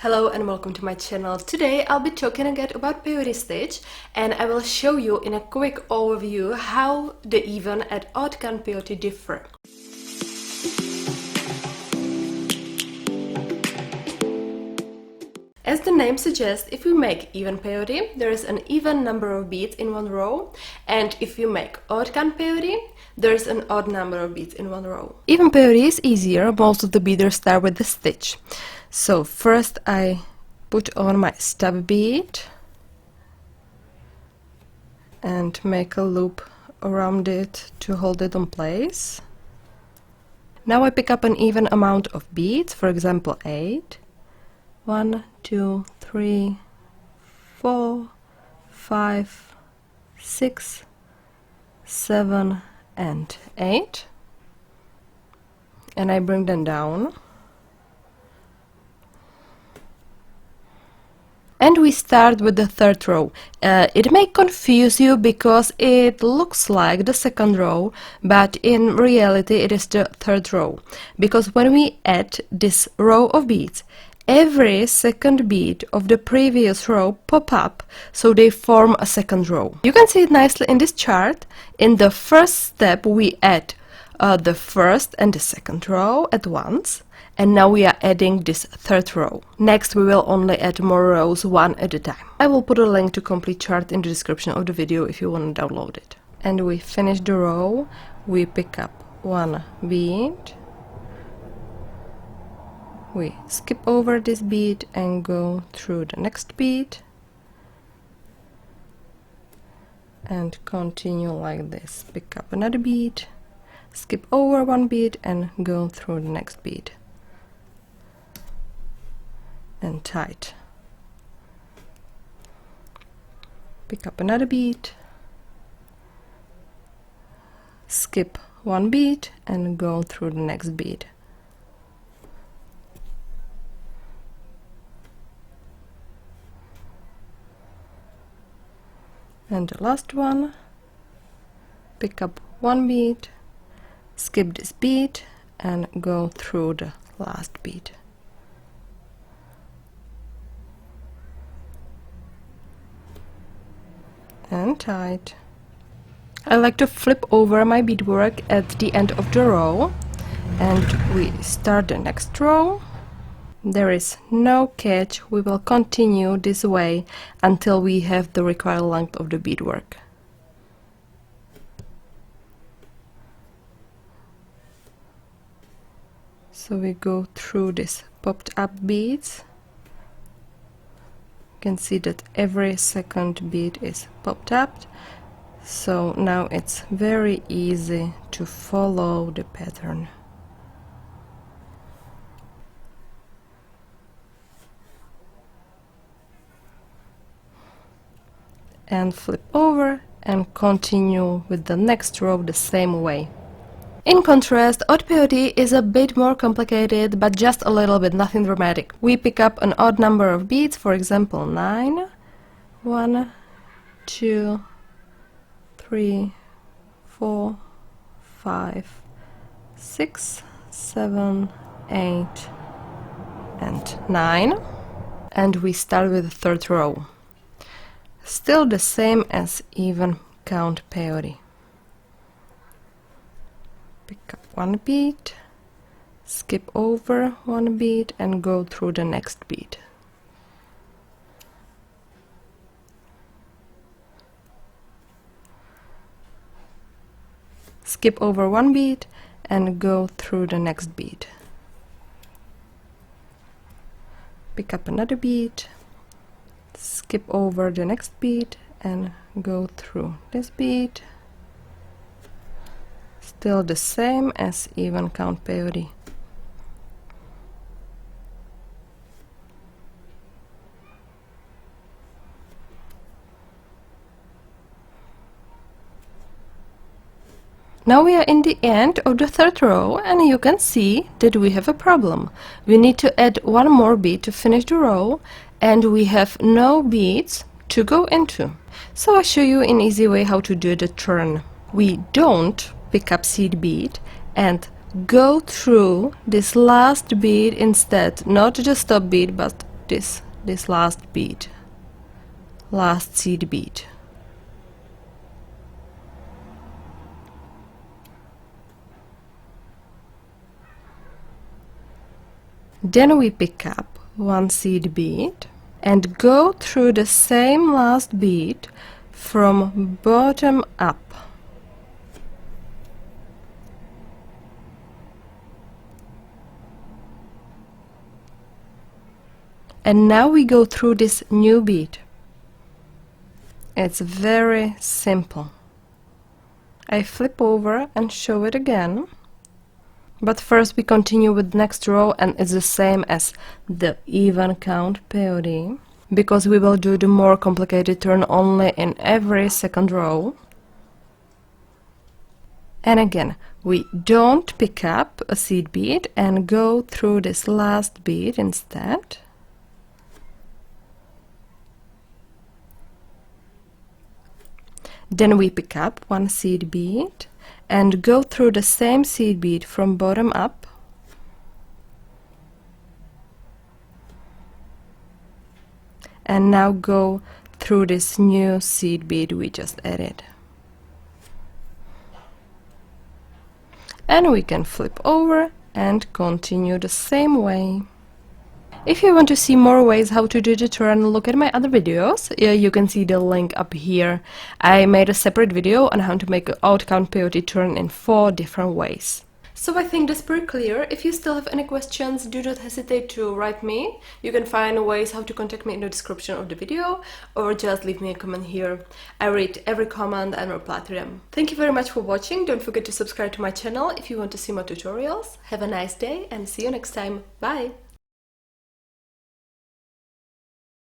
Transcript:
Hello and welcome to my channel. Today I'll be talking again about peyote stitch, and I will show you in a quick overview how the even and odd count peyote differ. As the name suggests, if we make even peyote, there is an even number of beads in one row, and if you make odd count peyote, there is an odd number of beads in one row. Even peyote is easier. Most of the beaders start with the stitch. So first I put on my stub bead and make a loop around it to hold it in place. Now I pick up an even amount of beads, for example 8. 1, 2, 3, 4, 5, 6, 7 and 8, and I bring them down. And we start with the third row. It may confuse you because it looks like the second row, but in reality it is the third row. Because when we add this row of beads, every second bead of the previous row pop up, so they form a second row. You can see it nicely in this chart. In the first step we add the first and the second row at once. And now we are adding this third row. Next we will only add more rows one at a time. I will put a link to complete chart in the description of the video if you want to download it. And we finish the row, we pick up one bead, we skip over this bead and go through the next bead and continue like this. Pick up another bead, skip over one bead and go through the next bead. And tight. Pick up another bead, skip one bead and go through the next bead. And the last one, pick up one bead, skip this bead and go through the last bead. And tight. I like to flip over my beadwork at the end of the row, and we start the next row. There is no catch. We will continue this way until we have the required length of the beadwork. So we go through these popped up beads. Can see that every second bead is popped up, so now it's very easy to follow the pattern. And flip over and continue with the next row the same way. In contrast, odd peyote is a bit more complicated, but just a little bit, nothing dramatic. We pick up an odd number of beads, for example 9, 1, 2, 3, 4, 5, 6, 7, 8 and 9, and we start with the third row. Still the same as even count peyote. Pick up one bead, skip over one bead and go through the next bead. Skip over one bead and go through the next bead. Pick up another bead, skip over the next bead and go through this bead. Still the same as even count peyote. Now we are in the end of the third row, and you can see that we have a problem. We need to add one more bead to finish the row, and we have no beads to go into. So I'll show you in easy way how to do the turn. We don't pick up seed bead and go through this last bead instead, not the stop bead but this last bead, last seed bead. Then we pick up one seed bead and go through the same last bead from bottom up. And now we go through this new bead. It's very simple. I flip over and show it again. But first we continue with next row, and it's the same as the even count peyote, because we will do the more complicated turn only in every second row. And again, we don't pick up a seed bead and go through this last bead instead. Then we pick up one seed bead and go through the same seed bead from bottom up. And now go through this new seed bead we just added. And we can flip over and continue the same way. If you want to see more ways how to do the turn, look at my other videos. You can see the link up here. I made a separate video on how to make an odd count peyote turn in 4 different ways. So I think that's pretty clear. If you still have any questions, do not hesitate to write me. You can find ways how to contact me in the description of the video, or just leave me a comment here. I read every comment and reply to them. Thank you very much for watching. Don't forget to subscribe to my channel if you want to see more tutorials. Have a nice day and see you next time. Bye!